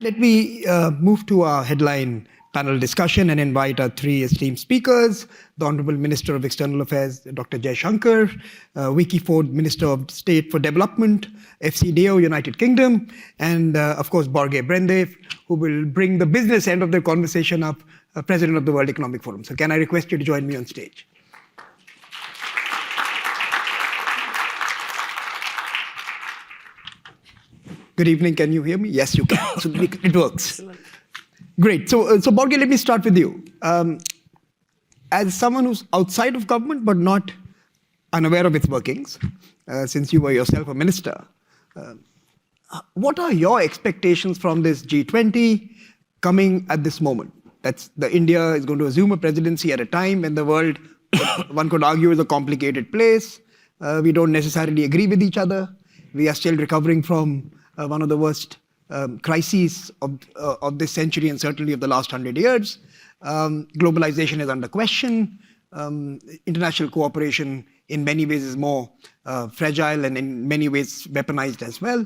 Let me move to our headline panel discussion and invite our three esteemed speakers, the Honorable Minister of External Affairs, Dr. Jaishankar, Vicky, Minister of State for Development, FCDO, United Kingdom, and of course, Borge, Brende, who will bring the business end of the conversation up, President of the World Economic Forum. So can I request you to join me on stage? Good evening, can you hear me? Yes, you can, so it works. Great, so Borge, let me start with you. As someone who's outside of government, but not unaware of its workings, since you were yourself a minister, what are your expectations from this G20 coming at this moment? That's India is going to assume a presidency at a time when the world, one could argue, is a complicated place. We don't necessarily agree with each other. We are still recovering from one of the worst crises of this century and certainly of the last 100 years. Globalization is under question. International cooperation in many ways is more fragile and in many ways weaponized as well.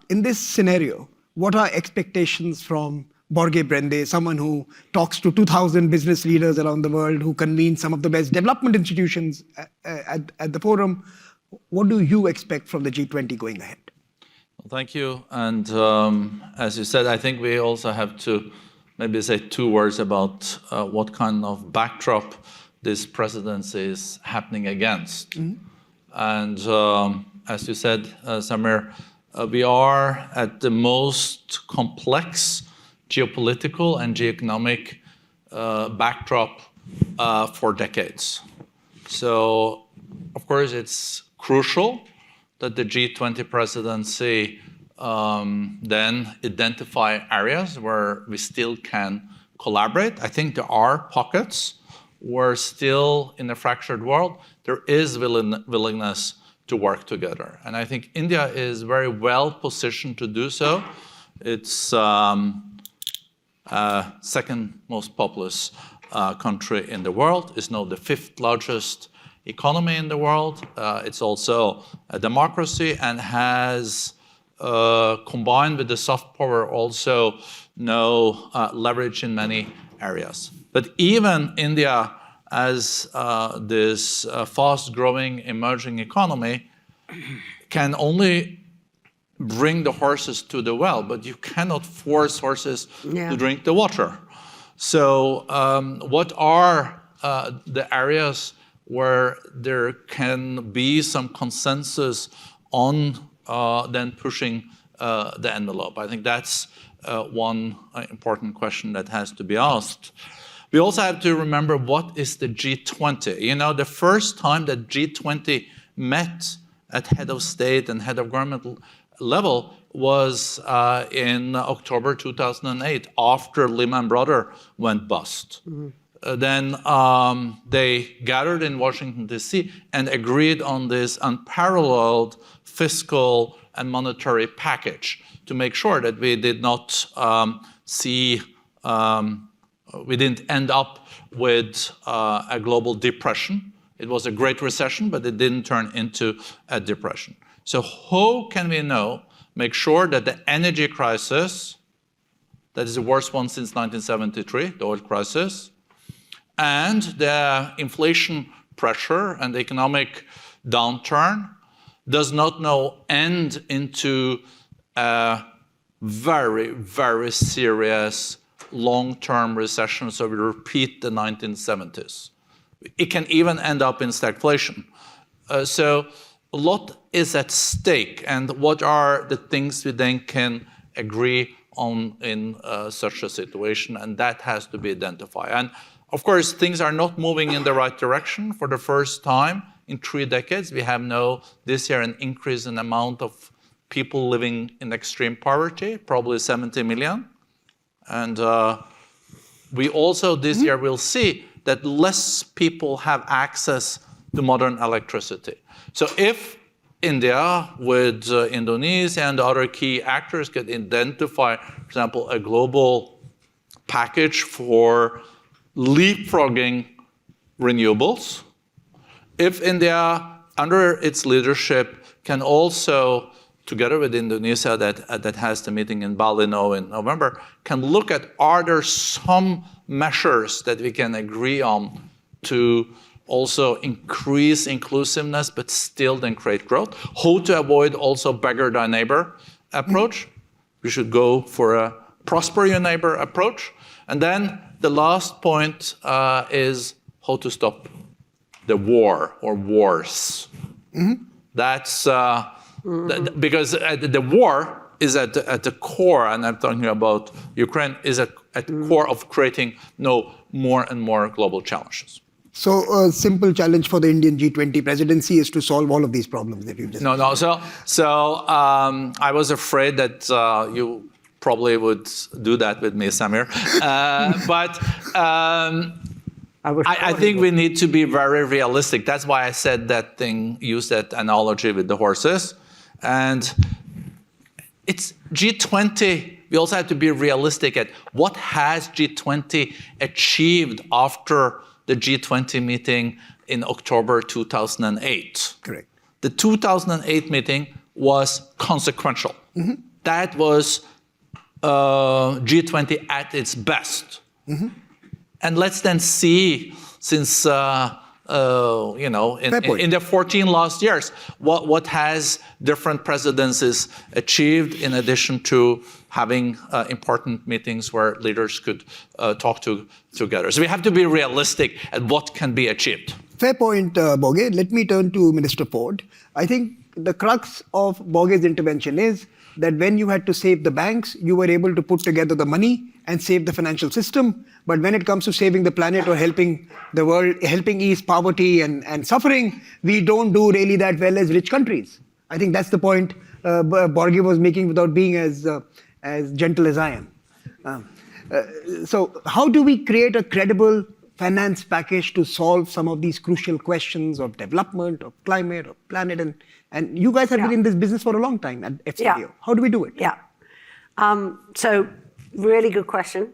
In this scenario, what are expectations from Borge Brende, someone who talks to 2,000 business leaders around the world, who convenes some of the best development institutions at the forum? What do you expect from the G20 going ahead? Well, thank you. And as you said, I think we also have to maybe say two words about what kind of backdrop this presidency is happening against. Mm-hmm. And as you said, Samir, we are at the most complex geopolitical and geoeconomic backdrop for decades. So, of course, it's crucial that the G20 presidency then identify areas where we still can collaborate. I think there are pockets where still in a fractured world, there is willingness to work together. And I think India is very well positioned to do so. It's second most populous country in the world. It's now the 5th largest economy in the world. It's also a democracy and has, combined with the soft power, also no leverage in many areas. But even India, as this fast-growing emerging economy, can only bring the horses to the well, but you cannot force horses to drink the water. So what are the areas where there can be some consensus on then pushing the envelope? I think that's one important question that has to be asked. We also have to remember, what is the G20? You know, the first time that G20 met at head of state and head of government level was in October 2008, after Lehman Brothers went bust. Mm-hmm. Then they gathered in Washington, D.C. and agreed on this unparalleled fiscal and monetary package to make sure that we did not we didn't end up with a global depression. It was a great recession, but it didn't turn into a depression. So how can we now make sure that the energy crisis, that is the worst one since 1973, the oil crisis, and the inflation pressure and the economic downturn does not now end into a very, very serious long-term recession, so we repeat the 1970s. It can even end up in stagflation. So a lot is at stake, and what are the things we then can agree on in such a situation, and that has to be identified. And of course, things are not moving in the right direction. For the first time in 3 decades, we have now this year an increase in the amount of people living in extreme poverty, probably 70 million. And we also this year will see that less people have access to modern electricity. So if India with Indonesia and other key actors can identify, for example, a global package for leapfrogging renewables, if India, under its leadership, can also together with Indonesia that has the meeting in Bali now in November, can look at, are there some measures that we can agree on to also increase inclusiveness, but still then create growth? How to avoid also beggar thy neighbor approach. We should go for a prosper your neighbor approach. And then the last point is how to stop the war or wars. That's because the war is at the core, and I'm talking about Ukraine, is at the core of creating more and more global challenges. So a simple challenge for the Indian G20 presidency is to solve all of these problems that you just mentioned. So I was afraid that you probably would do that with me, Samir. But I think we need to be very realistic. That's why I said that thing, use that analogy with the horses. And it's G20. We also have to be realistic at what has G20 achieved after the G20 meeting in October 2008. Correct. The 2008 meeting was consequential. That was G20 at its best. And let's then see, since in the 14 last years, what has different presidencies achieved in addition to having important meetings where leaders could talk together. So we have to be realistic at what can be achieved. Fair point, Borge. Let me turn to Minister Ford. I think the crux of Borge's intervention is that when you had to save the banks, you were able to put together the money and save the financial system. But when it comes to saving the planet or helping the world, helping ease poverty and suffering, we don't do really that well as rich countries. I think that's the point Borge was making without being as gentle as I am. So how do we create a credible finance package to solve some of these crucial questions of development, of climate, of planet? And you guys have been in this business for a long time at FCDO. Yeah. How do we do it? Yeah. So really good question.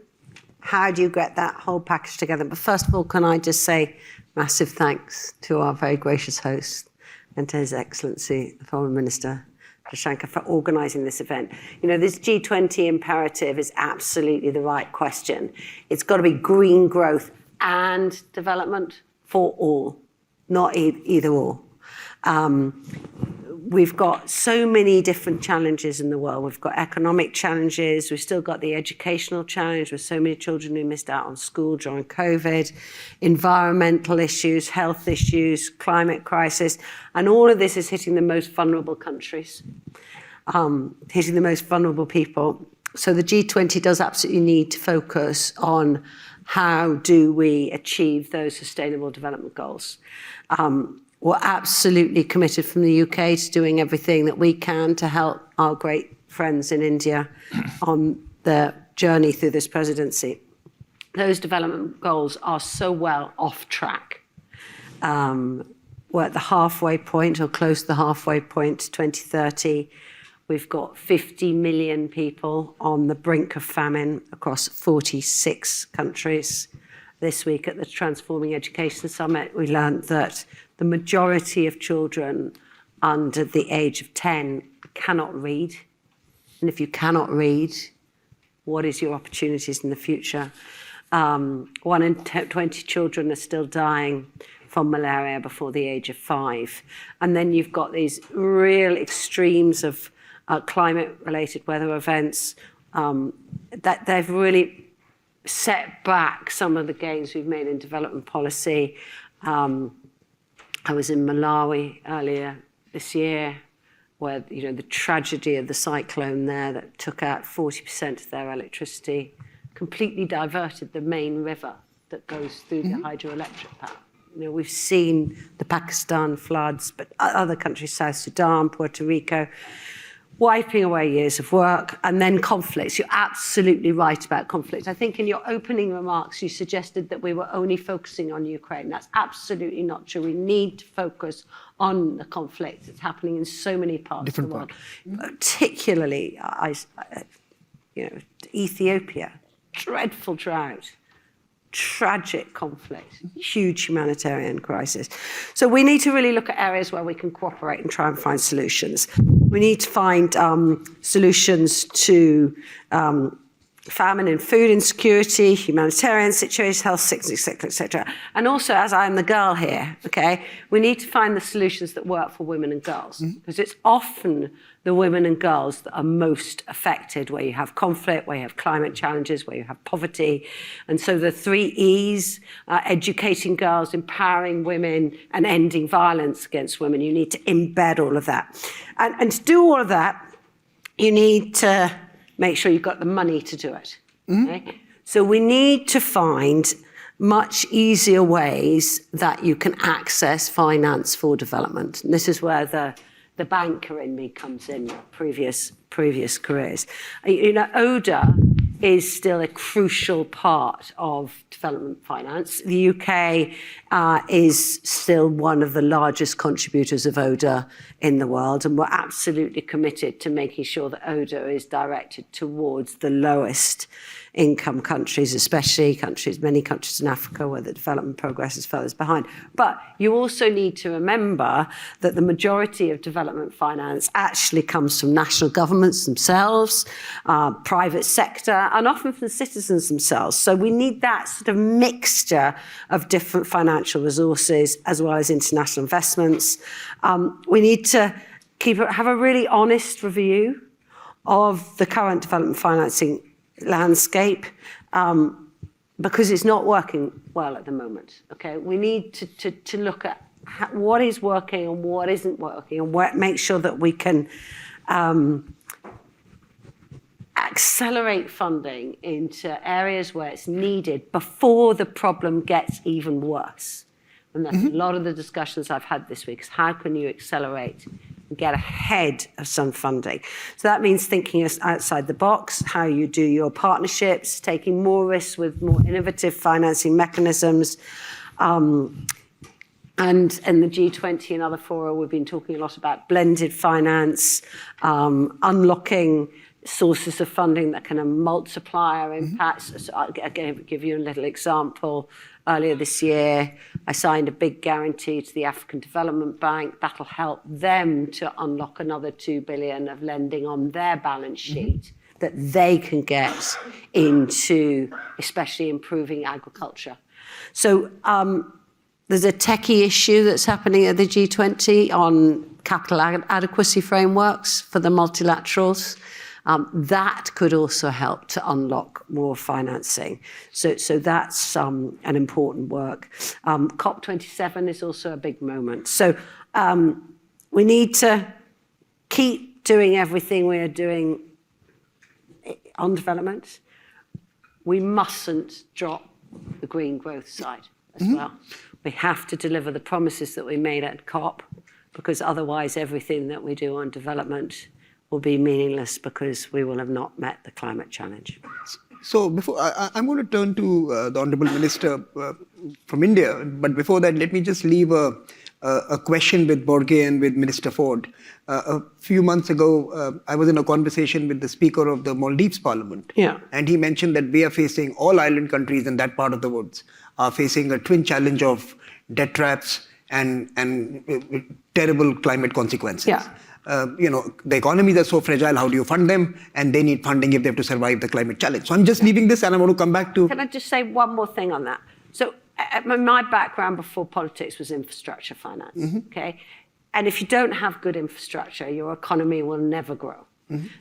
How do you get that whole package together? But first of all, can I just say massive thanks to our very gracious host and to His Excellency, the Foreign Minister, Jaishankar, for organising this event. You know, this G20 imperative is absolutely the right question. It's got to be green growth and development for all, not either or. We've got so many different challenges in the world. We've got economic challenges. We've still got the educational challenge with so many children who missed out on school during COVID, environmental issues, health issues, climate crisis. And all of this is hitting the most vulnerable countries, hitting the most vulnerable people. So the G20 does absolutely need to focus on how do we achieve those sustainable development goals. We're absolutely committed from the UK to doing everything that we can to help our great friends in India on the journey through this presidency. Those development goals are so well off track. We're at the halfway point or close to the halfway point to 2030. We've got 50 million people on the brink of famine across 46 countries. This week at the Transforming Education Summit, we learned that the majority of children under the age of 10 cannot read. And if you cannot read, what is your opportunities in the future? 1 in 20 children are still dying from malaria before the age of 5. And then you've got these real extremes of climate-related weather events that they've really set back some of the gains we've made in development policy. I was in Malawi earlier this year, where the tragedy of the cyclone there that took out 40% of their electricity, completely diverted the main river that goes through the hydroelectric power. We've seen the Pakistan floods, but other countries, South Sudan, Puerto Rico, wiping away years of work, and then conflicts. You're absolutely right about conflict. I think in your opening remarks, you suggested that we were only focusing on Ukraine. That's absolutely not true. We need to focus on the conflict that's happening in so many parts of the world, particularly Ethiopia, dreadful drought, tragic conflict, huge humanitarian crisis. So we need to really look at areas where we can cooperate and try and find solutions. We need to find solutions to famine and food insecurity, humanitarian situations, health sickness, etc., etc. And also, as I'm the girl here, okay, we need to find the solutions that work for women and girls, because it's often the women and girls that are most affected, where you have conflict, where you have climate challenges, where you have poverty. And so the 3 E's, educating girls, empowering women, and ending violence against women, you need to embed all of that. And to do all of that, you need to make sure you've got the money to do it. Okay? So we need to find much easier ways that you can access finance for development. And this is where the banker in me comes in, previous careers. You know, ODA is still a crucial part of development finance. The UK is still one of the largest contributors of ODA in the world, and we're absolutely committed to making sure that ODA is directed towards the lowest income countries, especially many countries in Africa where the development progress is furthest behind. But you also need to remember that the majority of development finance actually comes from national governments themselves, private sector, and often from citizens themselves. So we need that sort of mixture of different financial resources as well as international investments. We need to have a really honest review of the current development financing landscape, because it's not working well at the moment. Okay, we need to look at what is working and what isn't working, and make sure that we can accelerate funding into areas where it's needed before the problem gets even worse. And that's a lot of the discussions I've had this week, is how can you accelerate and get ahead of some funding? So that means thinking outside the box, how you do your partnerships, taking more risks with more innovative financing mechanisms. And in the G20 and other fora, we've been talking a lot about blended finance, unlocking sources of funding that can have multiplier impacts. So I'll give you a little example. Earlier this year, I signed a big guarantee to the African Development Bank. That'll help them to unlock another 2 billion of lending on their balance sheet that they can get into, especially improving agriculture. So there's a techie issue that's happening at the G20 on capital adequacy frameworks for the multilaterals. That could also help to unlock more financing. So that's an important work. COP27 is also a big moment. So we need to keep doing everything we are doing on development. We mustn't drop the green growth side as well. We have to deliver the promises that we made at COP, because otherwise everything that we do on development will be meaningless, because we will have not met the climate challenge. So before I'm going to turn to the Honourable Minister from India, but before that, let me just leave a question with Borge and with Minister Ford. A few months ago, I was in a conversation with the Speaker of the Maldives Parliament, and he mentioned that we are facing, all island countries in that part of the woods are facing a twin challenge of debt traps and terrible climate consequences. The economies are so fragile, how do you fund them? And they need funding if they have to survive the climate challenge. So I'm just leaving this, and I want to come back to... Can I just say one more thing on that? So my background before politics was infrastructure finance, okay? And if you don't have good infrastructure, your economy will never grow.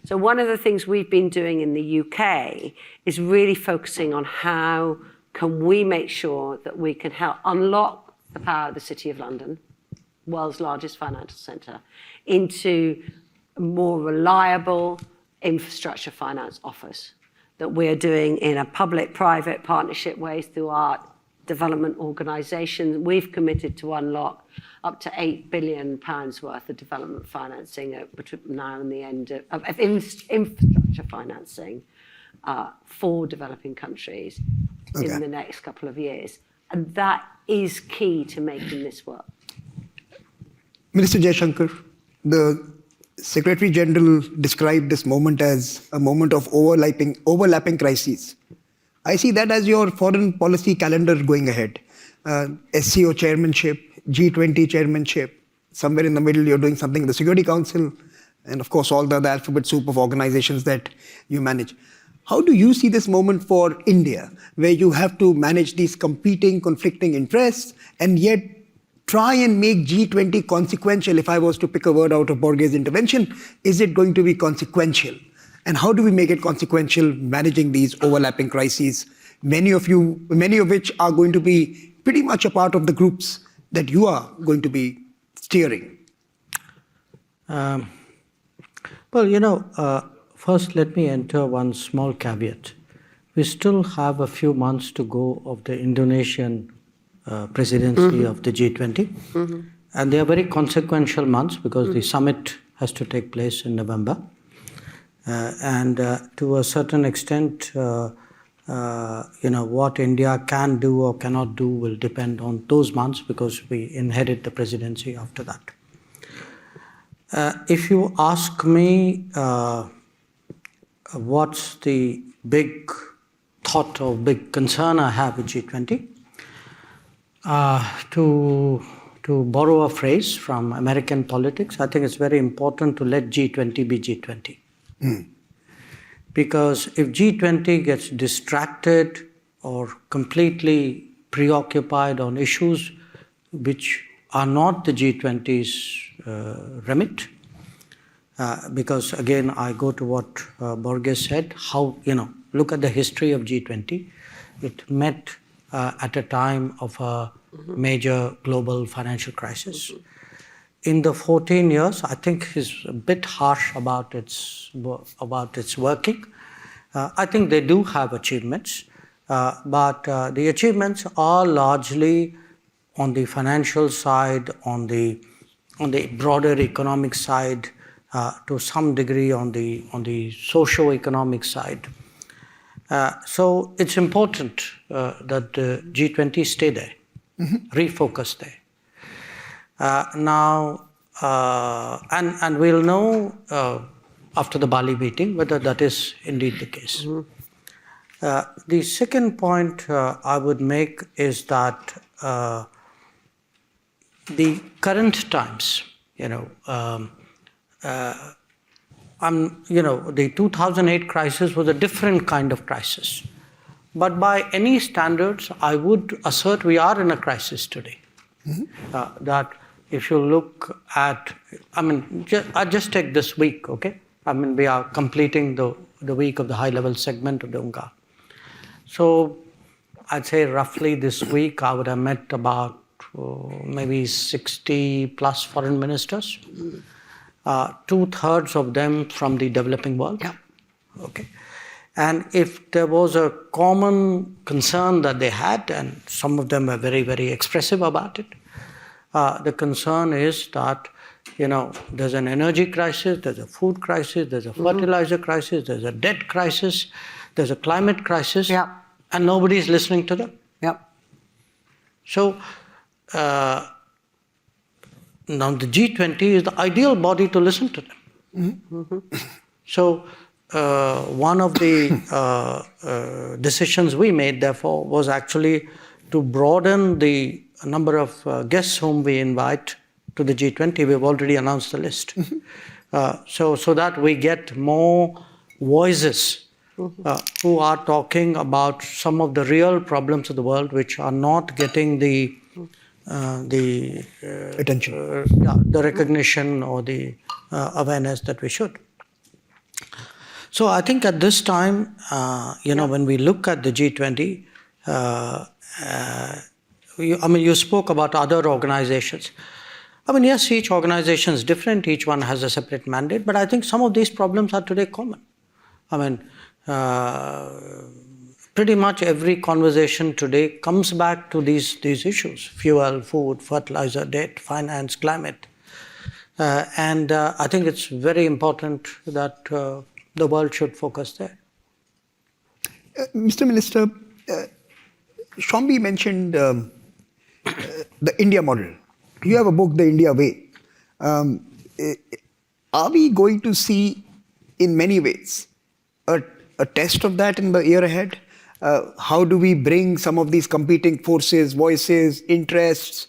So one of the things we've been doing in the UK is really focusing on how can we make sure that we can help unlock the power of the City of London, world's largest financial centre, into more reliable infrastructure finance offers that we're doing in a public-private partnership way through our development organisation. We've committed to unlock up to £8 billion worth of development financing between now and the end of infrastructure financing for developing countries in the next couple of years. And that is key to making this work. Minister Jaishankar, the Secretary General described this moment as a moment of overlapping crises. I see that as your foreign policy calendar going ahead. SCO chairmanship, G20 chairmanship, somewhere in the middle you're doing something in the Security Council, and of course all the other alphabet soup of organizations that you manage. How do you see this moment for India, where you have to manage these competing, conflicting interests, and yet try and make G20 consequential? If I was to pick a word out of Borge's intervention, is it going to be consequential? And how do we make it consequential, managing these overlapping crises, many of which are going to be pretty much a part of the groups that you are going to be steering? Well, first let me enter one small caveat. We still have a few months to go of the Indonesian presidency of the G20. And they are very consequential months because the summit has to take place in November. And to a certain extent, what India can do or cannot do will depend on those months because we inherit the presidency after that. If you ask me what's the big thought or big concern I have with G20, to borrow a phrase from American politics, I think it's very important to let G20 be G20. Because if G20 gets distracted or completely preoccupied on issues which are not the G20's remit, because again, I go to what Borge said, look at the history of G20. It met at a time of a major global financial crisis. In the 14 years, I think he's a bit harsh about its working. I think they do have achievements, but the achievements are largely on the financial side, on the broader economic side, to some degree on the socio-economic side. So it's important that the G20 stay there, refocus there. Now, and we'll know after the Bali meeting whether that is indeed the case. The second point I would make is that the current times, the 2008 crisis was a different kind of crisis. But by any standards, I would assert we are in a crisis today. That if you look at, I just take this week, okay? We are completing the week of the high-level segment of the UNGA. So I'd say roughly this week I would have met about maybe 60 plus foreign ministers, 2/3 of them from the developing world. Yeah. Okay. And if there was a common concern that they had, and some of them were very, very expressive about it, the concern is that, there's an energy crisis, there's a food crisis, there's a fertilizer crisis, there's a debt crisis, there's a climate crisis, and nobody is listening to them. So, now the G20 is the ideal body to listen to them. So, one of the decisions we made, therefore, was actually to broaden the number of guests whom we invite to the G20. We've already announced the list. So that we get more voices who are talking about some of the real problems of the world which are not getting the attention, the recognition or the awareness that we should. So I think at this time, when we look at the G20, you spoke about other organizations. Yes, each organization is different. Each one has a separate mandate. But I think some of these problems are today common. Pretty much every conversation today comes back to these issues: fuel, food, fertilizer, debt, finance, climate. And I think it's very important that the world should focus there. Mr. Minister, Shombi mentioned the India model. You have a book, The India Way. Are we going to see, in many ways, a test of that in the year ahead? How do we bring some of these competing forces, voices, interests,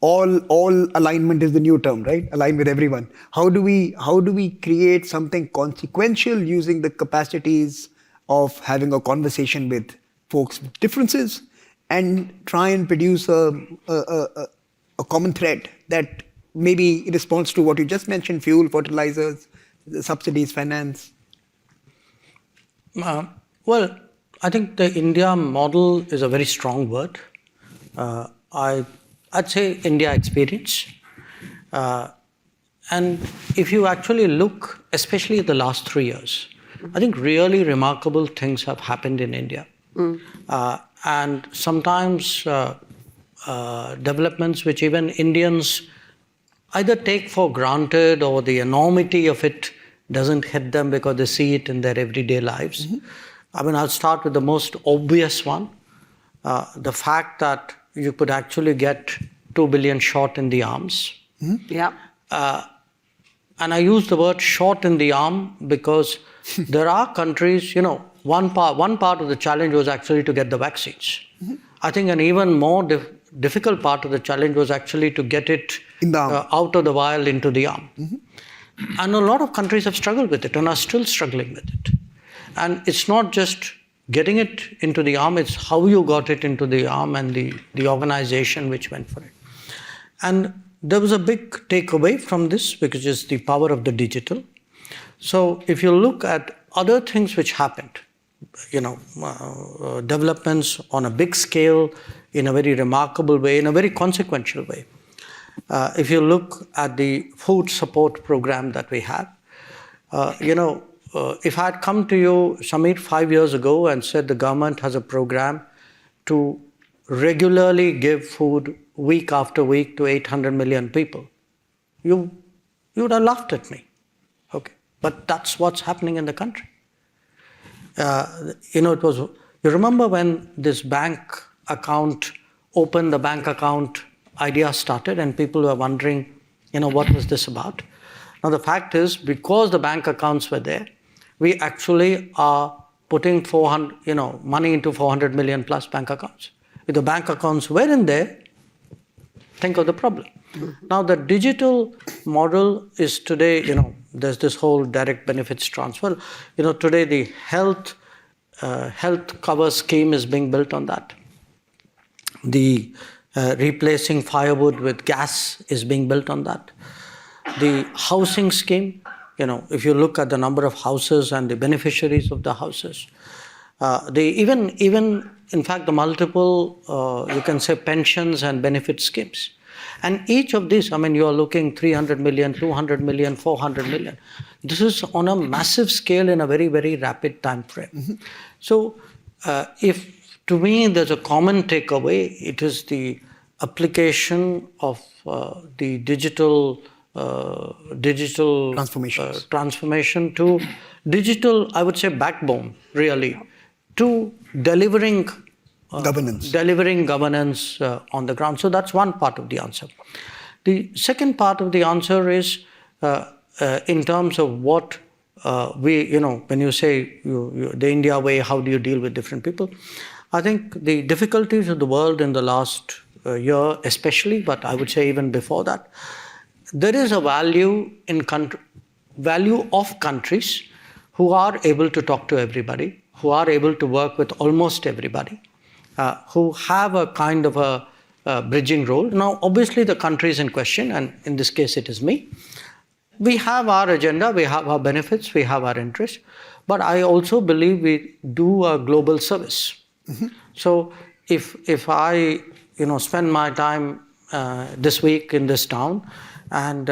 all alignment is the new term, right? Align with everyone. How do we create something consequential using the capacities of having a conversation with folks with differences and try and produce a common thread that maybe responds to what you just mentioned: fuel, fertilizers, subsidies, finance? Well, I think the India model is a very strong word. I'd say India experience. And if you actually look, especially at the last 3 years, I think really remarkable things have happened in India. And sometimes developments which even Indians either take for granted or the enormity of it doesn't hit them because they see it in their everyday lives. I mean, I'll start with the most obvious one. The fact that you could actually get 2 billion shot in the arms. Yeah. And I use the word shot in the arm because there are countries, one part of the challenge was actually to get the vaccines. I think an even more difficult part of the challenge was actually to get it out of the vial into the arm. And a lot of countries have struggled with it and are still struggling with it. And it's not just getting it into the arm, it's how you got it into the arm and the organization which went for it. And there was a big takeaway from this, which is the power of the digital. So if you look at other things which happened, developments on a big scale, in a very remarkable way, in a very consequential way. If you look at the food support program that we have, if I had come to you, Samir, 5 years ago and said the government has a program to regularly give food week after week to 800 million people, you would have laughed at me. Okay, but that's what's happening in the country. You remember when this open the bank account idea started and people were wondering, what was this about? Now the fact is, because the bank accounts were there, we actually are putting money into 400 million plus bank accounts. If the bank accounts weren't there, think of the problem. Now the digital model is today, there's this whole direct benefits transfer. Today the health cover scheme is being built on that. The replacing firewood with gas is being built on that. The housing scheme, if you look at the number of houses and the beneficiaries of the houses, even in fact the multiple, you can say, pensions and benefit schemes. And each of these, you are looking 300 million, 200 million, 400 million. This is on a massive scale in a very, very rapid time frame. So if to me there's a common takeaway, it is the application of the digital transformation to digital, I would say, backbone, really, to delivering governance on the ground. So that's one part of the answer. The second part of the answer is in terms of what when you say the India way, how do you deal with different people? I think the difficulties of the world in the last year especially, but I would say even before that, there is a value of countries who are able to talk to everybody, who are able to work with almost everybody, who have a kind of a bridging role. Now, obviously the countries in question, and in this case it is me, we have our agenda, we have our benefits, we have our interests, but I also believe we do a global service. So if I spend my time this week in this town and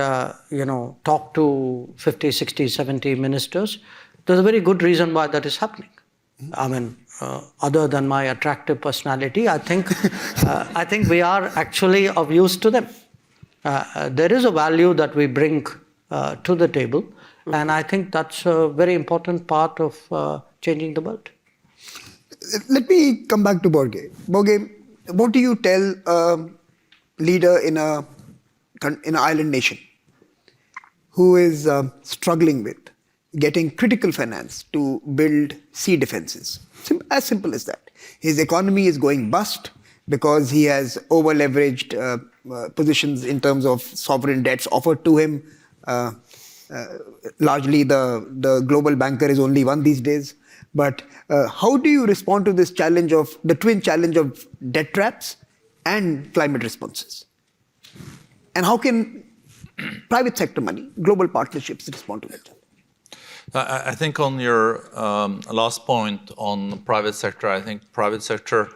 talk to 50, 60, 70 ministers, there's a very good reason why that is happening. Other than my attractive personality, I think we are actually of use to them. There is a value that we bring to the table, and I think that's a very important part of changing the world. Let me come back to Borge. Borge, what do you tell a leader in an island nation who is struggling with getting critical finance to build sea defenses. As simple as that. His economy is going bust because he has over-leveraged positions in terms of sovereign debts offered to him. Largely the global banker is only one these days. But how do you respond to this challenge of the twin challenge of debt traps and climate responses? And how can private sector money, global partnerships respond to that? I think on your last point on private sector, I think private sector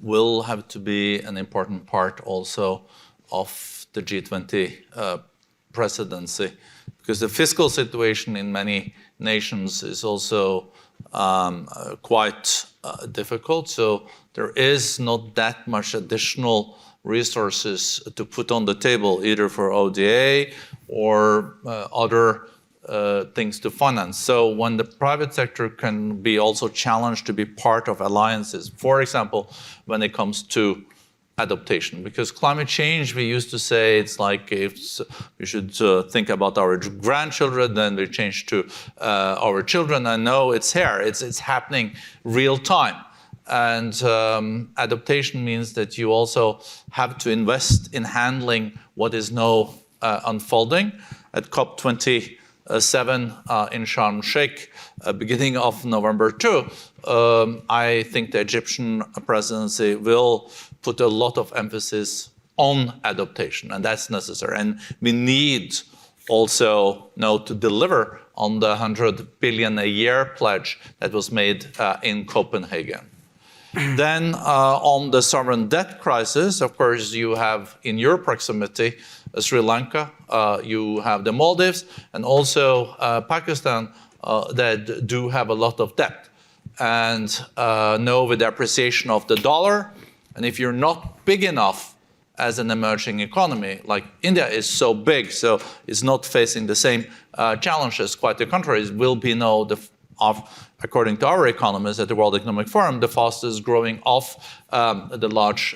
will have to be an important part also of the G20 presidency, because the fiscal situation in many nations is also quite difficult. So there is not that much additional resources to put on the table, either for ODA or other things to finance. So when the private sector can be also challenged to be part of alliances, for example, when it comes to adaptation, because climate change, we used to say it's like if we should think about our grandchildren, then we change to our children. I know it's here, it's happening real time. And adaptation means that you also have to invest in handling what is now unfolding. At COP27 in Sharm el-Sheikh, beginning of November 2, I think the Egyptian presidency will put a lot of emphasis on adaptation, and that's necessary. And we need also now to deliver on the 100 billion a year pledge that was made in Copenhagen. Then on the sovereign debt crisis, of course, you have in your proximity Sri Lanka, you have the Maldives, and also Pakistan that do have a lot of debt. And now with the appreciation of the dollar, and if you're not big enough as an emerging economy, like India is so big, so it's not facing the same challenges, quite the contrary, it will be now according to our economists at the World Economic Forum, the fastest growing of the large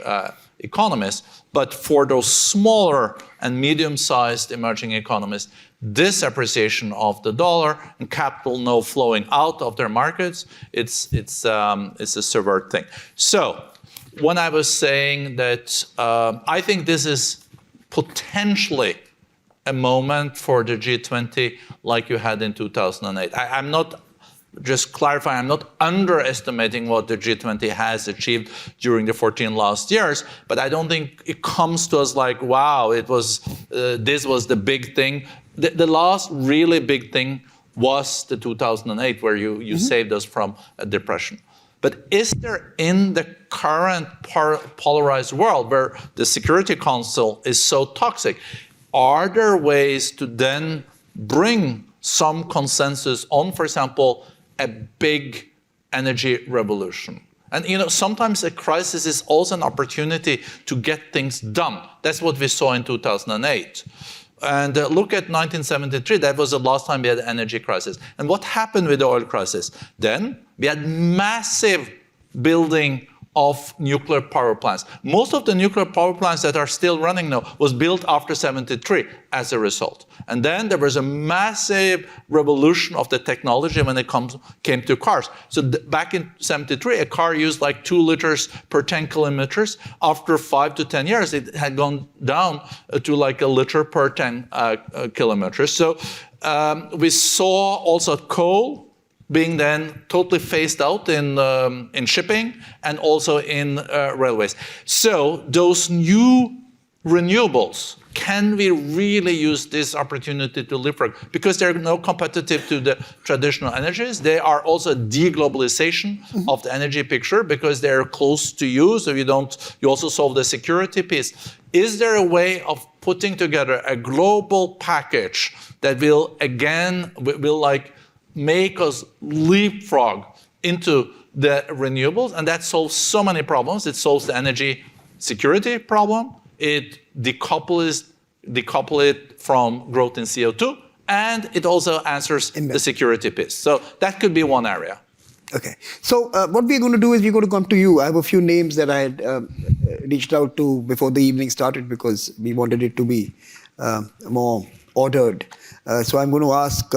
economies. But for those smaller and medium-sized emerging economies, this appreciation of the dollar and capital now flowing out of their markets, it's a severe thing. So when I was saying that I think this is potentially a moment for the G20 like you had in 2008. I'm not, just clarifying, I'm not underestimating what the G20 has achieved during the 14 last years, but I don't think it comes to us like, wow, it was this was the big thing. The last really big thing was the 2008, where you saved us from a depression. But is there, in the current polarized world where the Security Council is so toxic, are there ways to then bring some consensus on, for example, a big energy revolution? And sometimes a crisis is also an opportunity to get things done. That's what we saw in 2008. And look at 1973, that was the last time we had an energy crisis. And what happened with the oil crisis? Then we had massive building of nuclear power plants. Most of the nuclear power plants that are still running now was built after 73 as a result. And then there was a massive revolution of the technology when it came to cars. So back in 73, a car used like 2 liters per 10 kilometers. After 5 to 10 years, it had gone down to like 1 liter per 10 kilometers. So we saw also coal being then totally phased out in shipping and also in railways. So those new renewables, can we really use this opportunity to leapfrog? Because they're no competitive to the traditional energies. They are also deglobalization of the energy picture because they're close to you, so you also solve the security piece. Is there a way of putting together a global package that will like make us leapfrog into the renewables? And that solves so many problems. It solves the energy security problem. It decouple it from growth in CO2, and it also answers the security piece. So that could be one area. Okay. So what we're going to do is we're going to come to you. I have a few names that I had reached out to before the evening started because we wanted it to be more ordered. So I'm going to ask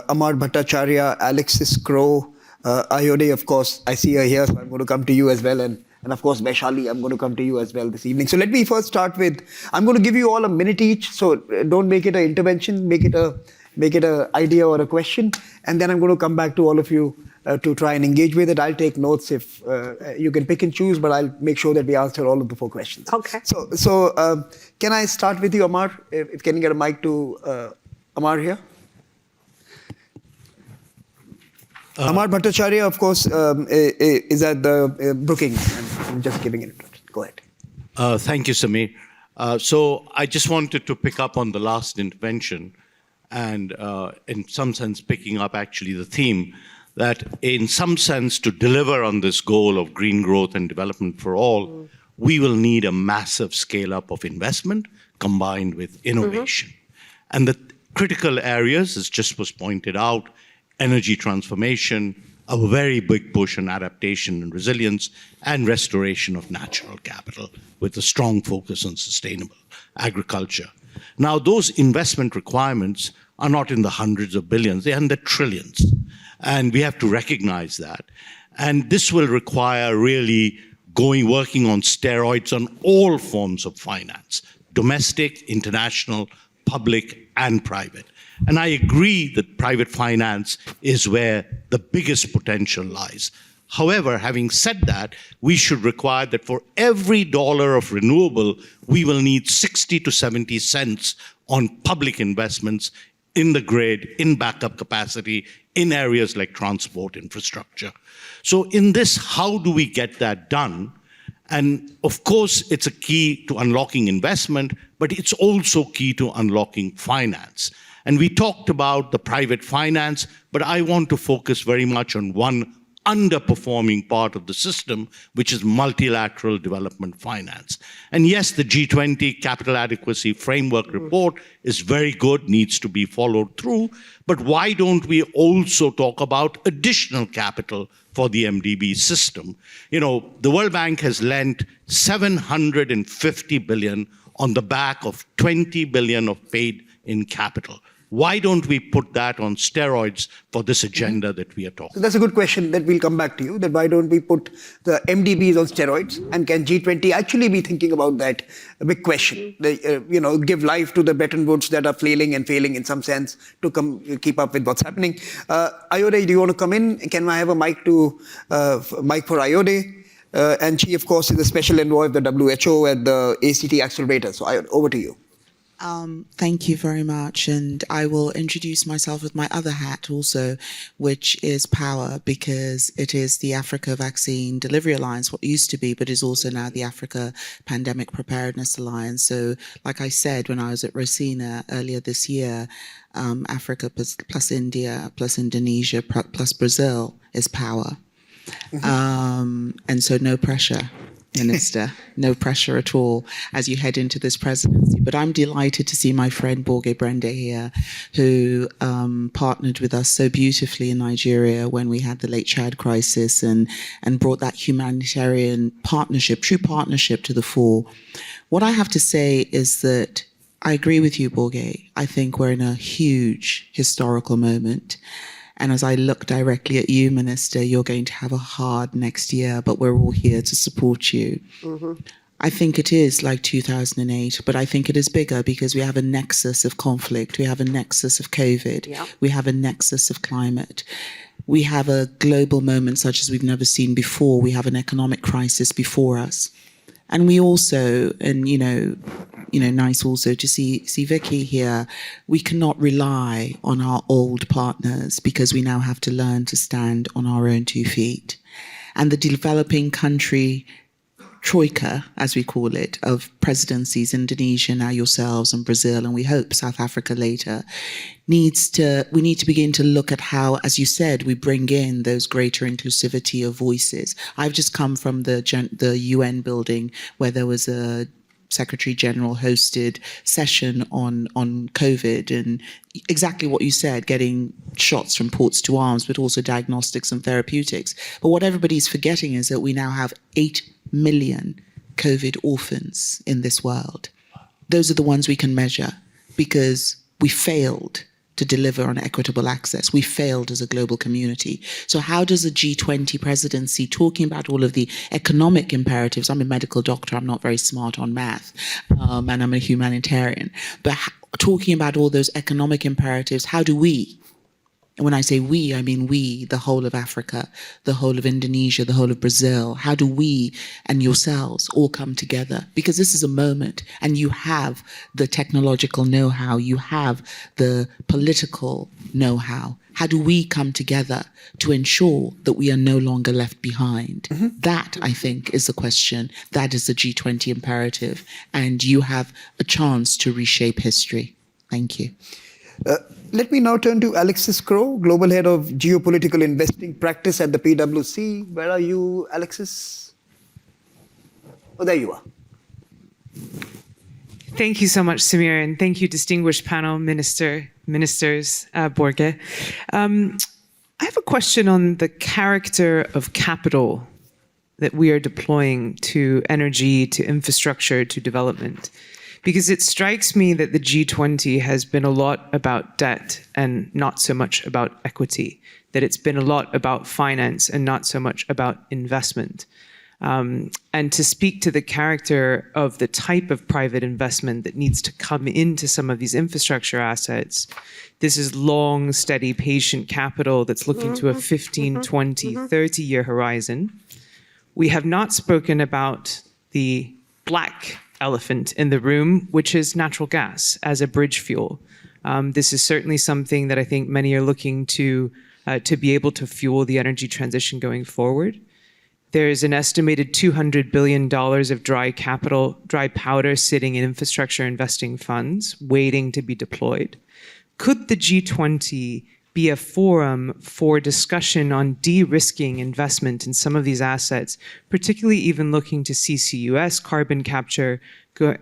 Amar Bhattacharya, Alexis Crow, Ayode, of course, I see her here, so I'm going to come to you as well. And of course, Vaishali, I'm going to come to you as well this evening. So let me first start with, I'm going to give you all a minute each. So don't make it an intervention, make it a idea or a question. And then I'm going to come back to all of you to try and engage with it. I'll take notes if you can pick and choose, but I'll make sure that we answer all of the 4 questions. Okay. So can I start with you, Amar? Can you get a mic to Amar here? Amar Bhattacharya, of course, is at the Brookings. I'm just giving it. Go ahead. Thank you, Samir. So I just wanted to pick up on the last intervention and in some sense picking up actually the theme that in some sense to deliver on this goal of green growth and development for all, we will need a massive scale up of investment combined with innovation. And the critical areas, as just was pointed out, energy transformation, a very big push on adaptation and resilience, and restoration of natural capital with a strong focus on sustainable agriculture. Now, those investment requirements are not in the hundreds of billions, they're in the trillions. And we have to recognize that. And this will require really working on steroids on all forms of finance, domestic, international, public, and private. And I agree that private finance is where the biggest potential lies. However, having said that, we should require that for every dollar of renewable, we will need 60 to 70 cents on public investments in the grid, in backup capacity, in areas like transport infrastructure. So in this, how do we get that done? And of course, it's a key to unlocking investment, but it's also key to unlocking finance. And we talked about the private finance, but I want to focus very much on one underperforming part of the system, which is multilateral development finance. And yes, the G20 Capital Adequacy Framework report is very good, needs to be followed through, but why don't we also talk about additional capital for the MDB system? You know, the World Bank has lent 750 billion on the back of 20 billion of paid-in capital. Why don't we put that on steroids for this agenda that we are talking about? So that's a good question that we'll come back to you, that why don't we put the MDBs on steroids? And can G20 actually be thinking about that? A big question. Give life to the Bretton Woods that are flailing and failing in some sense to keep up with what's happening. Ayode, do you want to come in? Can I have a mic for Ayode? And she, of course, is the special envoy of the WHO at the ACT Accelerator. So Ayode, over to you. Thank you very much. And I will introduce myself with my other hat also, which is POWER, because it is the Africa Vaccine Delivery Alliance, what used to be, but is also now the Africa Pandemic Preparedness Alliance. So like I said, when I was at Rosina earlier this year, Africa plus India, plus Indonesia, plus Brazil is POWER. And so no pressure, Minister, no pressure at all as you head into this presidency. But I'm delighted to see my friend Borge Brende here, who partnered with us so beautifully in Nigeria when we had the Lake Chad crisis and brought that humanitarian partnership, true partnership to the fore. What I have to say is that I agree with you, Borge. I think we're in a huge historical moment. And as I look directly at you, Minister, you're going to have a hard next year, but we're all here to support you. I think it is like 2008, but I think it is bigger because we have a nexus of conflict. We have a nexus of COVID. Yeah. We have a nexus of climate. We have a global moment such as we've never seen before. We have an economic crisis before us. And we also, and nice also to see Vicky here, we cannot rely on our old partners because we now have to learn to stand on our own 2 feet. And the developing country troika, as we call it, of presidencies, Indonesia, now yourselves, and Brazil, and we hope South Africa later, we need to begin to look at how, as you said, we bring in those greater inclusivity of voices. I've just come from the UN building where there was a Secretary General hosted session on COVID and exactly what you said, getting shots from ports to arms, but also diagnostics and therapeutics. But what everybody's forgetting is that we now have 8 million COVID orphans in this world. Those are the ones we can measure because we failed to deliver on equitable access. We failed as a global community. So how does the G20 presidency, talking about all of the economic imperatives, I'm a medical doctor, I'm not very smart on math, and I'm a humanitarian, but talking about all those economic imperatives, how do we, and when I say we, I mean we, the whole of Africa, the whole of Indonesia, the whole of Brazil, how do we and yourselves all come together? Because this is a moment, and you have the technological know-how, you have the political know-how. How do we come together to ensure that we are no longer left behind? That, I think, is the question. That is the G20 imperative. And you have a chance to reshape history. Thank you. Let me now turn to Alexis Crowe, Global Head of Geopolitical Investing Practice at the PwC. Where are you, Alexis? Oh, there you are. Thank you so much, Samir, and thank you, distinguished panel, ministers, Borge. I have a question on the character of capital that we are deploying to energy, to infrastructure, to development. Because it strikes me that the G20 has been a lot about debt and not so much about equity, that it's been a lot about finance and not so much about investment. And to speak to the character of the type of private investment that needs to come into some of these infrastructure assets, this is long, steady, patient capital that's looking to a 15, 20, 30-year horizon. We have not spoken about the black elephant in the room, which is natural gas as a bridge fuel. This is certainly something that I think many are looking to be able to fuel the energy transition going forward. There is an estimated $200 billion of dry powder sitting in infrastructure investing funds waiting to be deployed. Could the G20 be a forum for discussion on de-risking investment in some of these assets, particularly even looking to CCUS, carbon capture?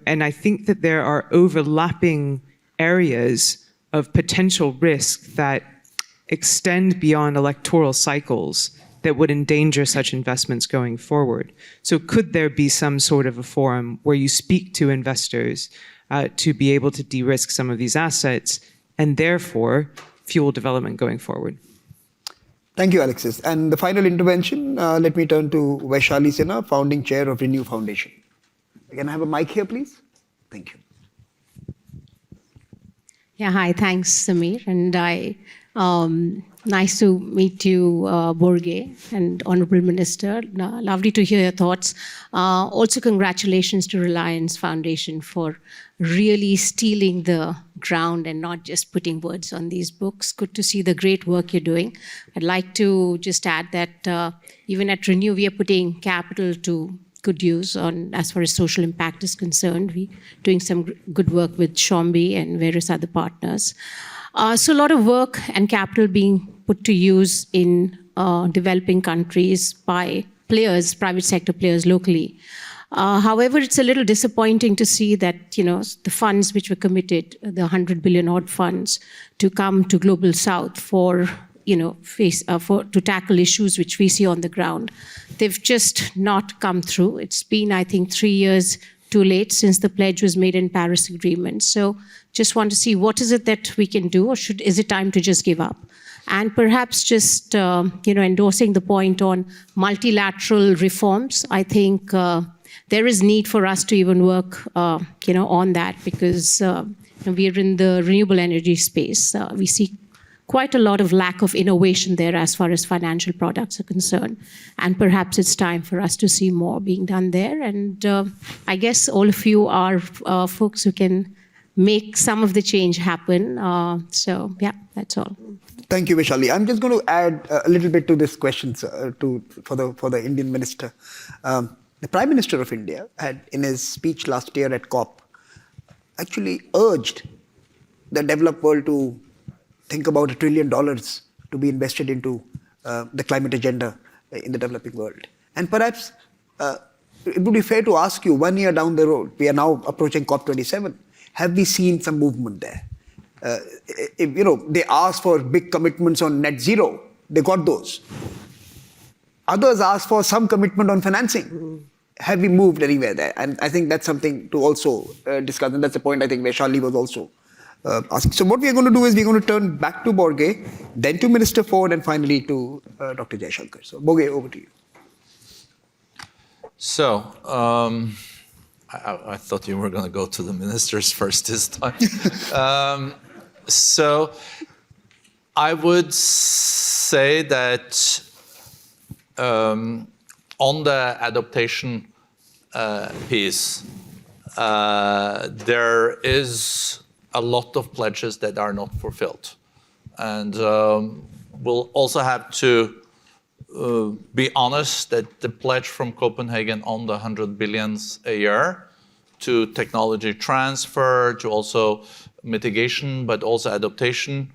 And I think that there are overlapping areas of potential risk that extend beyond electoral cycles that would endanger such investments going forward. So could there be some sort of a forum where you speak to investors to be able to de-risk some of these assets and therefore fuel development going forward? Thank you, Alexis. And the final intervention, let me turn to Vaishali Sinha, founding chair of Renew Foundation. Can I have a mic here, please? Thank you. Yeah, hi, thanks, Samir. And nice to meet you, Borge and Honorable Minister. Lovely to hear your thoughts. Also, congratulations to Reliance Foundation for really stealing the ground and not just putting words on these books. Good to see the great work you're doing. I'd like to just add that even at Renew, we are putting capital to good use on as far as social impact is concerned. We're doing some good work with Shombi and various other partners. So a lot of work and capital being put to use in developing countries by players, private sector players locally. However, it's a little disappointing to see that, you know, the funds which were committed, the 100 billion odd funds to come to Global South for, you know, to tackle issues which we see on the ground, they've just not come through. It's been, I think, 3 years too late since the pledge was made in Paris Agreement. So just want to see what is it that we can do, or is it time to just give up? And perhaps just, endorsing the point on multilateral reforms, I think there is need for us to even work, on that, because we are in the renewable energy space. We see quite a lot of lack of innovation there as far as financial products are concerned. And perhaps it's time for us to see more being done there. And I guess all of you are folks who can make some of the change happen. So, yeah, that's all. Thank you, Vaishali. I'm just going to add a little bit to this question for the Indian minister. The Prime Minister of India had, in his speech last year at COP, actually urged the developed world to think about $1 trillion to be invested into the climate agenda in the developing world. And perhaps it would be fair to ask you, 1 year down the road, we are now approaching COP27, have we seen some movement there? They asked for big commitments on net zero, they got those. Others asked for some commitment on financing. Have we moved anywhere there? And I think that's something to also discuss, and that's the point I think Vaishali was also asking. So what we are going to do is we're going to turn back to Borge, then to Minister Ford, and finally to Dr. Jaishankar. So Borge, over to you. So, I thought you were going to go to the ministers first this time. So, I would say that on the adaptation piece, there is a lot of pledges that are not fulfilled. And we'll also have to be honest that the pledge from Copenhagen on the 100 billions a year to technology transfer, to also mitigation, but also adaptation,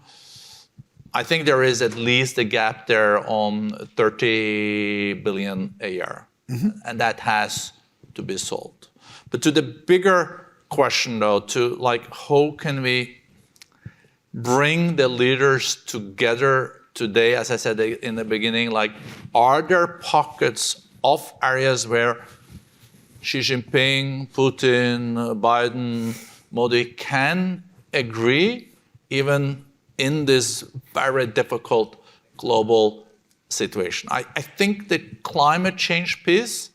I think there is at least a gap there on 30 billion a year. And that has to be solved. But to the bigger question though, to like how can we bring the leaders together today, as I said in the beginning, like, are there pockets of areas where Xi Jinping, Putin, Biden, Modi can agree, even in this very difficult global situation? I think the climate change piece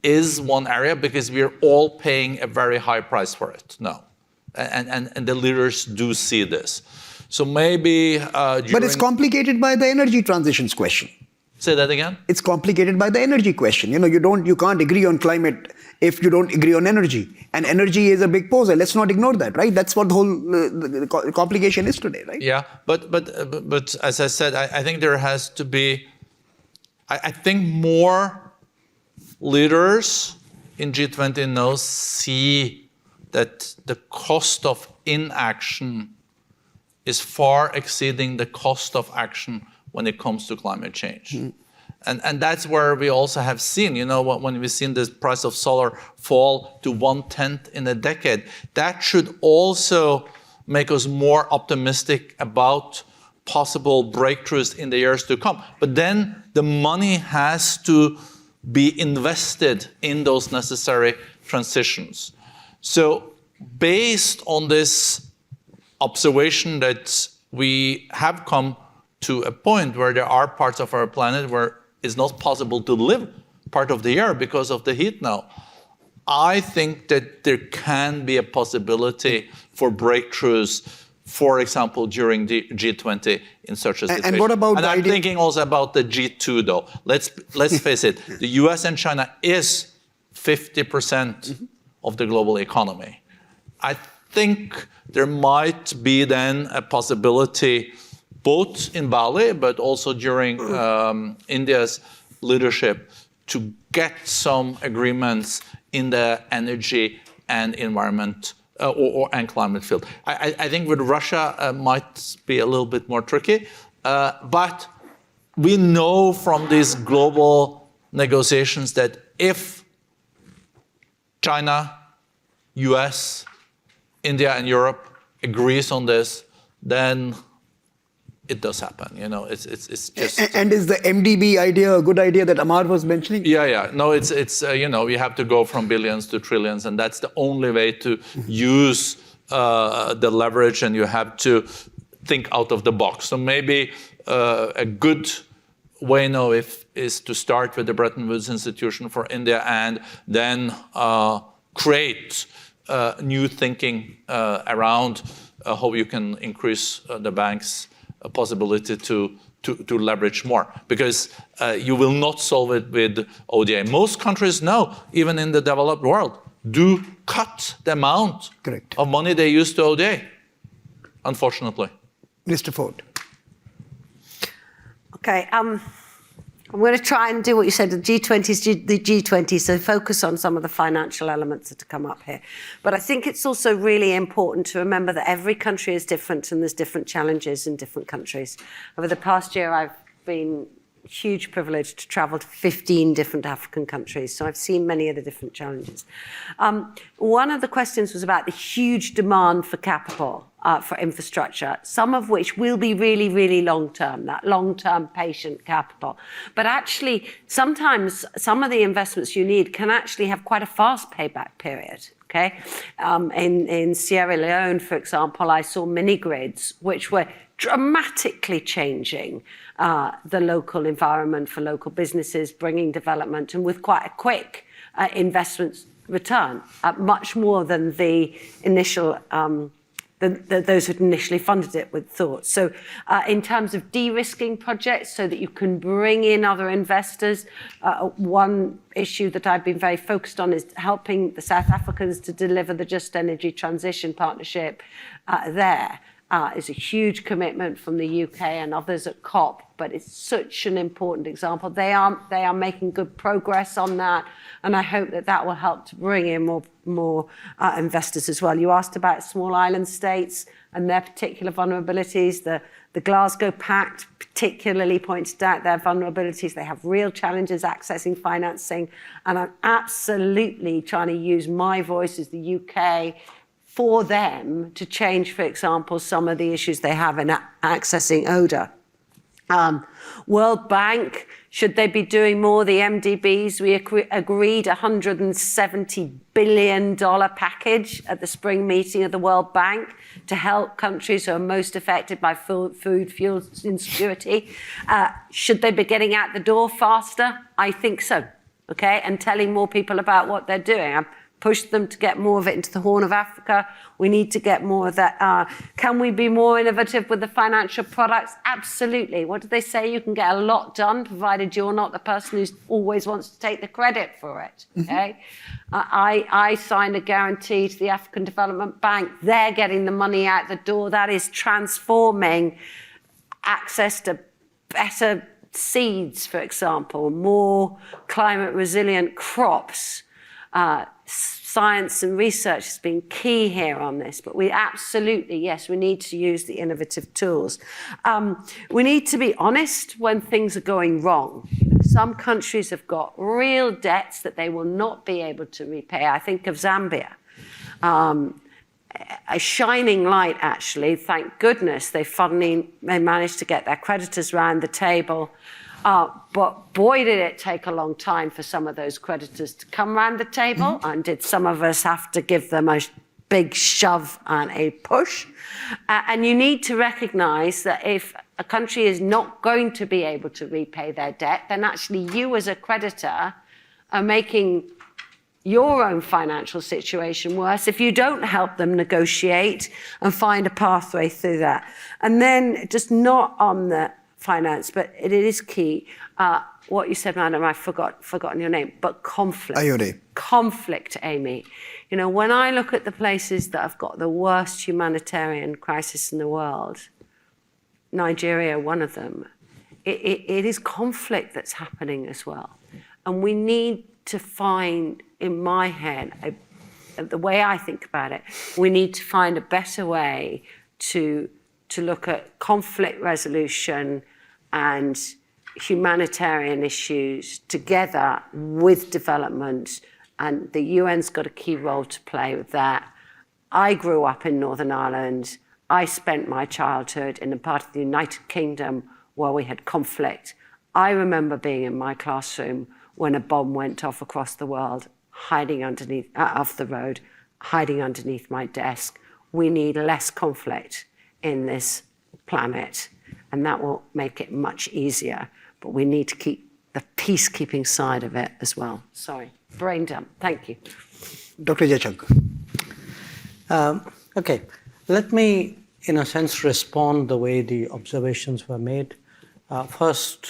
is one area because we're all paying a very high price for it now. And the leaders do see this. So maybe But it's complicated by the energy transitions question. Say that again? It's complicated by the energy question. You know, you can't agree on climate if you don't agree on energy. And energy is a big poser. Let's not ignore that, right? That's what the whole the complication is today, right? Yeah, but as I said, I think there has to be, I think more leaders in G20 now see that the cost of inaction is far exceeding the cost of action when it comes to climate change. And that's where we also have seen, you know, when we've seen the price of solar fall to 1/10 in a decade, that should also make us more optimistic about possible breakthroughs in the years to come. But then the money has to be invested in those necessary transitions. So based on this observation that we have come to a point where there are parts of our planet where it's not possible to live part of the year because of the heat now, I think that there can be a possibility for breakthroughs, for example, during the G20 in such a situation. And what about I'm thinking also about the G2 though. Let's face it, the US and China is 50% of the global economy. I think there might be then a possibility both in Bali, but also during India's leadership to get some agreements in the energy and environment and climate field. I think with Russia might be a little bit more tricky, but we know from these global negotiations that if China, US, India and Europe agrees on this, then it does happen. You know, it's just. And is the MDB idea a good idea that Amar was mentioning? Yeah. No, it's you know, we have to go from billions to trillions, and that's the only way to use the leverage, and you have to think out of the box. So maybe a good way now is to start with the Bretton Woods Institution for India, and then create new thinking around how you can increase the bank's possibility to leverage more, because you will not solve it with ODA. Most countries now, even in the developed world, do cut the amount of money they use to ODA, unfortunately. Mr. Ford. Okay, I'm going to try and do what you said. The G20 is the G20, so focus on some of the financial elements that come up here. But I think it's also really important to remember that every country is different and there's different challenges in different countries. Over the past year, I've been huge privilege to travel to 15 different African countries. So I've seen many of the different challenges. One of the questions was about the huge demand for capital for infrastructure, some of which will be really, really long-term, that long-term patient capital. But actually, sometimes some of the investments you need can actually have quite a fast payback period. Okay, in Sierra Leone, for example, I saw mini grids which were dramatically changing the local environment for local businesses, bringing development, and with quite a quick investment return, much more than the initial. Those who'd initially funded it with thought. So in terms of de-risking projects so that you can bring in other investors, one issue that I've been very focused on is helping the South Africans to deliver the Just Energy Transition Partnership there. Is a huge commitment from the UK and others at COP, but it's such an important example. They are making good progress on that, and I hope that that will help to bring in more investors as well. You asked about small island states and their particular vulnerabilities. The Glasgow Pact particularly pointed out their vulnerabilities. They have real challenges accessing financing, and I'm absolutely trying to use my voice as the UK for them to change, for example, some of the issues they have in accessing ODA. World Bank, should they be doing more? The MDBs, we agreed $170 billion package at the spring meeting of the World Bank to help countries who are most affected by food, fuel insecurity. Should they be getting out the door faster? I think so, okay? And telling more people about what they're doing. Push them to get more of it into the Horn of Africa. We need to get more of that. Can we be more innovative with the financial products? Absolutely. What do they say? You can get a lot done, provided you're not the person who always wants to take the credit for it. Okay. I signed a guarantee to the African Development Bank. They're getting the money out the door. That is transforming access to better seeds, for example, more climate resilient crops. Science and research has been key here on this, but we absolutely, yes, we need to use the innovative tools. We need to be honest when things are going wrong. Some countries have got real debts that they will not be able to repay. I think of Zambia. A shining light, actually, thank goodness they managed to get their creditors round the table. But boy, did it take a long time for some of those creditors to come around the table, and did some of us have to give them a big shove and a push. And you need to recognize that if a country is not going to be able to repay their debt, then actually you as a creditor are making your own financial situation worse if you don't help them negotiate and find a pathway through that. And then just not on the finance, but it is key. What you said, madam, I've forgotten your name, but conflict. Ayode. Conflict, Amy. You know, when I look at the places that have got the worst humanitarian crisis in the world, Nigeria, one of them, it is conflict that's happening as well. And we need to find, in my head, the way I think about it, we need to find a better way to look at conflict resolution and humanitarian issues together with development, and the UN's got a key role to play with that. I grew up in Northern Ireland. I spent my childhood in a part of the United Kingdom where we had conflict. I remember being in my classroom when a bomb went off across the world, hiding underneath, off the road, hiding underneath my desk. We need less conflict in this planet, and that will make it much easier. But we need to keep the peacekeeping side of it as well. Sorry, brain dump. Thank you. Dr. Jaishankar. Okay, let me, in a sense, respond the way the observations were made. First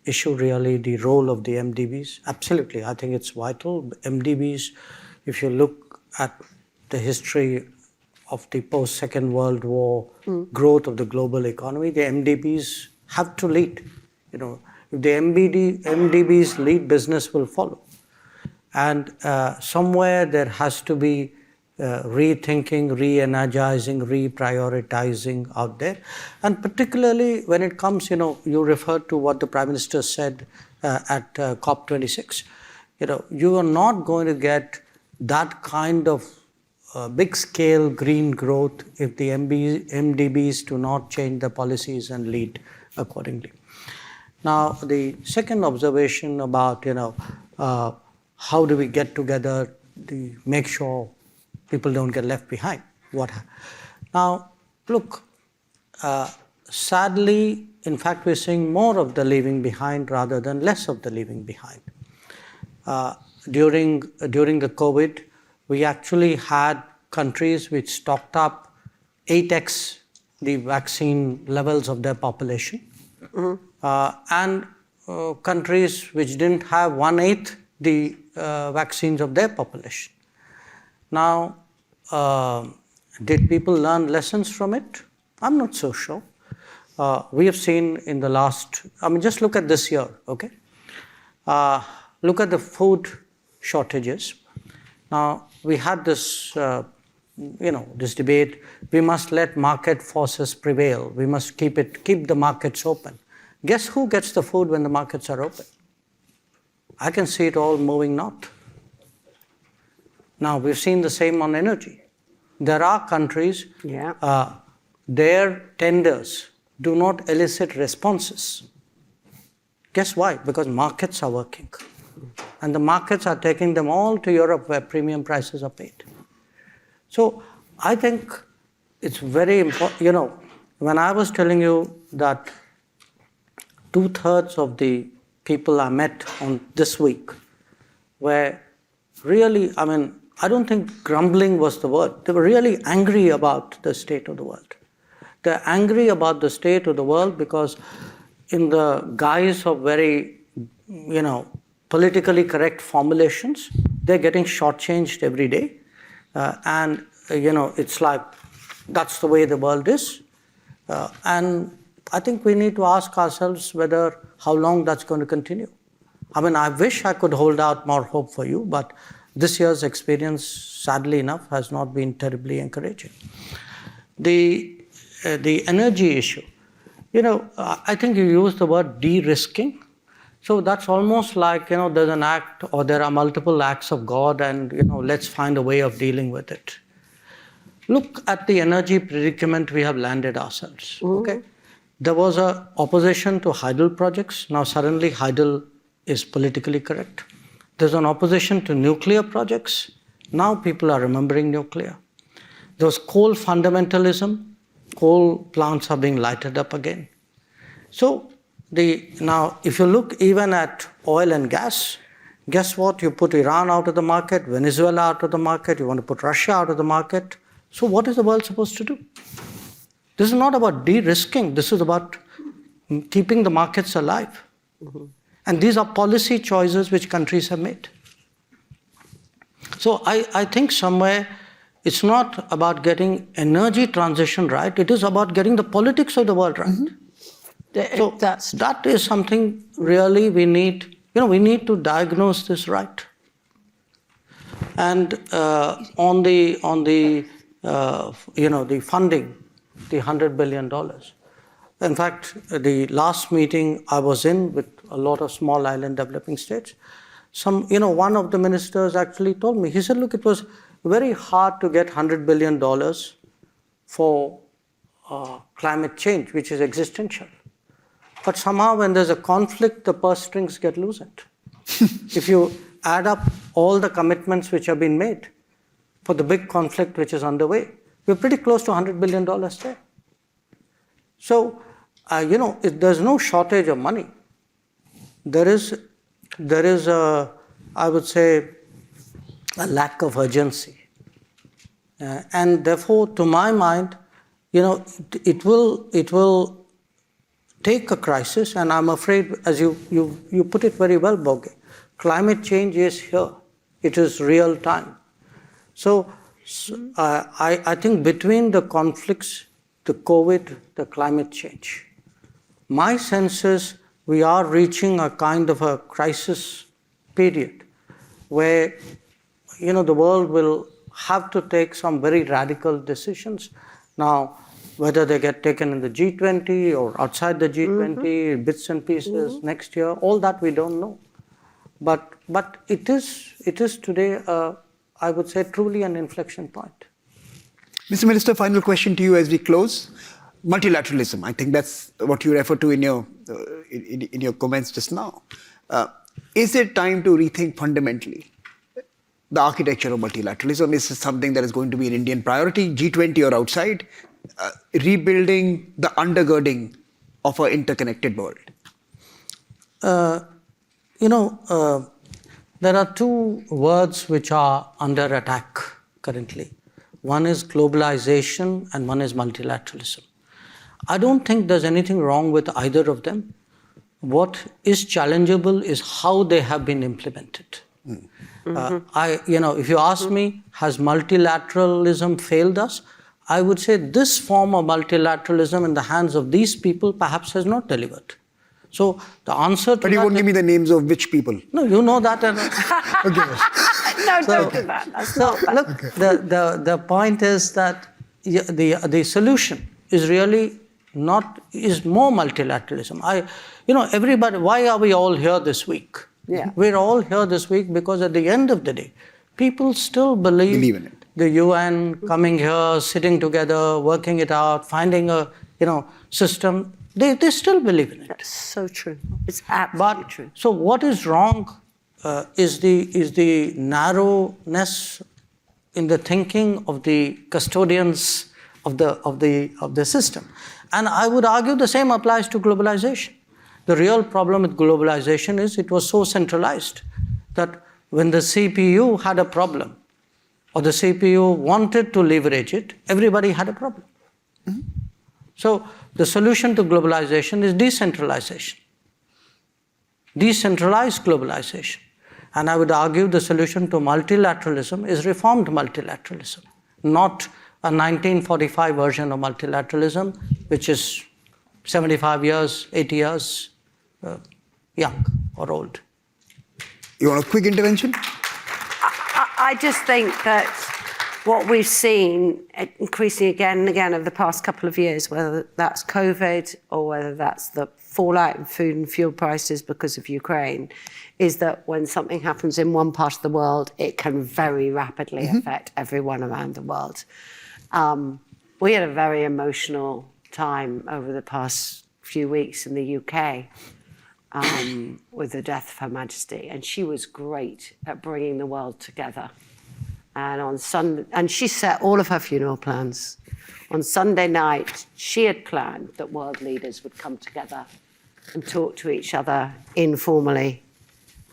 issue, really, the role of the MDBs. Absolutely, I think it's vital. MDBs, if you look at the history of the post-Second World War growth of the global economy, the MDBs have to lead. You know, if the MDBs lead, business will follow. And somewhere there has to be rethinking, re-energizing, reprioritizing out there. And particularly when it comes, you referred to what the Prime Minister said at COP26. You are not going to get that kind of big-scale green growth if the MDBs do not change the policies and lead accordingly. Now, the second observation about, how do we get together make sure people don't get left behind. Now, look, sadly, in fact, we're seeing more of the leaving behind rather than less of the leaving behind. During the COVID, we actually had countries which stocked up 8x the vaccine levels of their population, and countries which didn't have 1/8 the vaccines of their population. Now, did people learn lessons from it? I'm not so sure. We have seen in the last, just look at this year, okay? Look at the food shortages. Now, we had this, this debate. We must let market forces prevail. We must keep the markets open. Guess who gets the food when the markets are open? I can see it all moving north. Now, we've seen the same on energy. There are countries, their tenders do not elicit responses. Guess why? Because markets are working. And the markets are taking them all to Europe where premium prices are paid. So I think it's very important. When I was telling you that 2/3 of the people I met on this week were really, I don't think grumbling was the word. They were really angry about the state of the world. They're angry about the state of the world because in the guise of very, politically correct formulations, they're getting shortchanged every day. And it's like, that's the way the world is. And I think we need to ask ourselves how long that's going to continue. I wish I could hold out more hope for you, but this year's experience, sadly enough, has not been terribly encouraging. The energy issue, I think you used the word de-risking. So that's almost like, there's an act or there are multiple acts of God and, let's find a way of dealing with it. Look at the energy predicament we have landed ourselves, okay? There was an opposition to hydel projects. Now suddenly hydel is politically correct. There's an opposition to nuclear projects. Now people are remembering nuclear. There was coal fundamentalism. Coal plants are being lighted up again. So now if you look even at oil and gas, guess what? You put Iran out of the market, Venezuela out of the market, you want to put Russia out of the market. So what is the world supposed to do? This is not about de-risking. This is about keeping the markets alive. And these are policy choices which countries have made. So I think somewhere it's not about getting energy transition right. It is about getting the politics of the world right. So that is something really we need. We need to diagnose this right. And on the funding, the $100 billion. In fact, the last meeting I was in with a lot of small island developing states, one of the ministers actually told me, he said, look, it was very hard to get $100 billion for climate change, which is existential. But somehow when there's a conflict, the purse strings get loosened. If you add up all the commitments which have been made for the big conflict which is underway, we're pretty close to $100 billion there. So, there's no shortage of money. There is I would say, a lack of urgency. And therefore, to my mind, it will take a crisis, and I'm afraid, as you put it very well, Borge, climate change is here. It is real time. So I think between the conflicts, the COVID, the climate change, my sense is we are reaching a kind of a crisis period where, the world will have to take some very radical decisions. Now, whether they get taken in the G20 or outside the G20, bits and pieces next year, all that we don't know. But it is today, I would say, truly an inflection point. Mr. Minister, final question to you as we close. Multilateralism, I think that's what you referred to in your comments just now. Is it time to rethink fundamentally the architecture of multilateralism? Is this something that is going to be an Indian priority, G20 or outside? Rebuilding the undergirding of our interconnected world. There are two words which are under attack currently. One is globalization and one is multilateralism. I don't think there's anything wrong with either of them. What is challengeable is how they have been implemented. If you ask me, has multilateralism failed us? I would say this form of multilateralism in the hands of these people perhaps has not delivered. So the answer to But you won't give me the names of which people. No, you know that. Okay. No, don't do that. That's not bad. Look, the point is that the solution is really is more multilateralism. Everybody, why are we all here this week? Yeah. We're all here this week because at the end of the day, people still believe in it. The UN coming here, sitting together, working it out, finding a system. They still believe in it. That's so true. It's absolutely true. So what is wrong is the narrowness in the thinking of the custodians of the system. And I would argue the same applies to globalization. The real problem with globalization is it was so centralized that when the CPU had a problem or the CPU wanted to leverage it, everybody had a problem. Mm-hmm. So the solution to globalization is decentralization. Decentralized globalization. And I would argue the solution to multilateralism is reformed multilateralism, not a 1945 version of multilateralism, which is 75 years, 80 years young or old. You want a quick intervention? I just think that what we've seen increasing again and again over the past couple of years, whether that's COVID or whether that's the fallout in food and fuel prices because of Ukraine, is that when something happens in one part of the world, it can very rapidly affect everyone around the world. We had a very emotional time over the past few weeks in the UK with the death of Her Majesty, and she was great at bringing the world together. And on Sunday, and she set all of her funeral plans. On Sunday night, she had planned that world leaders would come together and talk to each other informally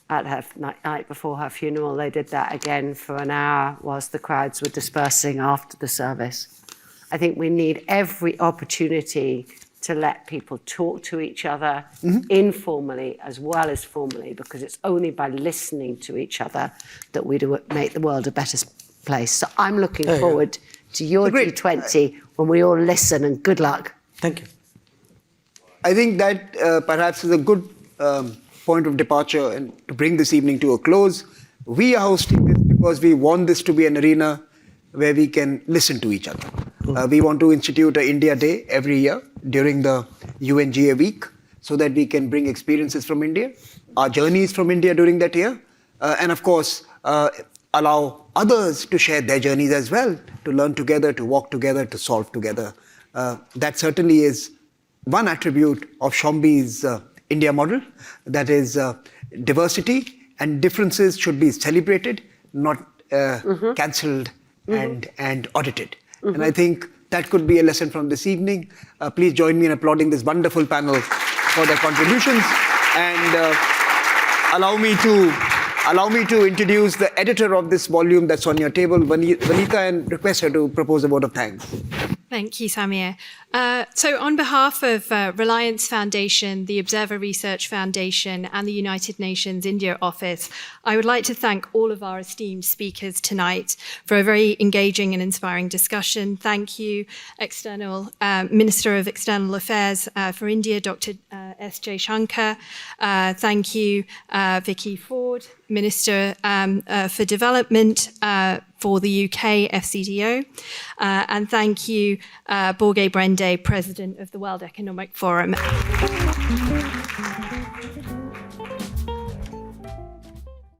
at her night before her funeral. They did that again for an hour whilst the crowds were dispersing after the service. I think we need every opportunity to let people talk to each other informally as well as formally, because it's only by listening to each other that we do make the world a better place. So I'm looking forward to your G20 when we all listen, and good luck. Thank you. I think that perhaps is a good point of departure and to bring this evening to a close. We are hosting this because we want this to be an arena where we can listen to each other. We want to institute an India Day every year during the UNGA week so that we can bring experiences from India, our journeys from India during that year, and of course, allow others to share their journeys as well, to learn together, to walk together, to solve together. That certainly is one attribute of Shombi's India model, that is diversity and differences should be celebrated, not cancelled and audited. And I think that could be a lesson from this evening. Please join me in applauding this wonderful panel for their contributions, and allow me to introduce the editor of this volume that's on your table, Vanita, and request her to propose a vote of thanks. Thank you, Samir. So on behalf of Reliance Foundation, the Observer Research Foundation, and the United Nations India Office, I would like to thank all of our esteemed speakers tonight for a very engaging and inspiring discussion. Thank you, Minister of External Affairs for India, Dr. S. Jaishankar. Thank you, Vicky Ford, Minister for Development for the UK, FCDO. And thank you, Borge Brende, President of the World Economic Forum.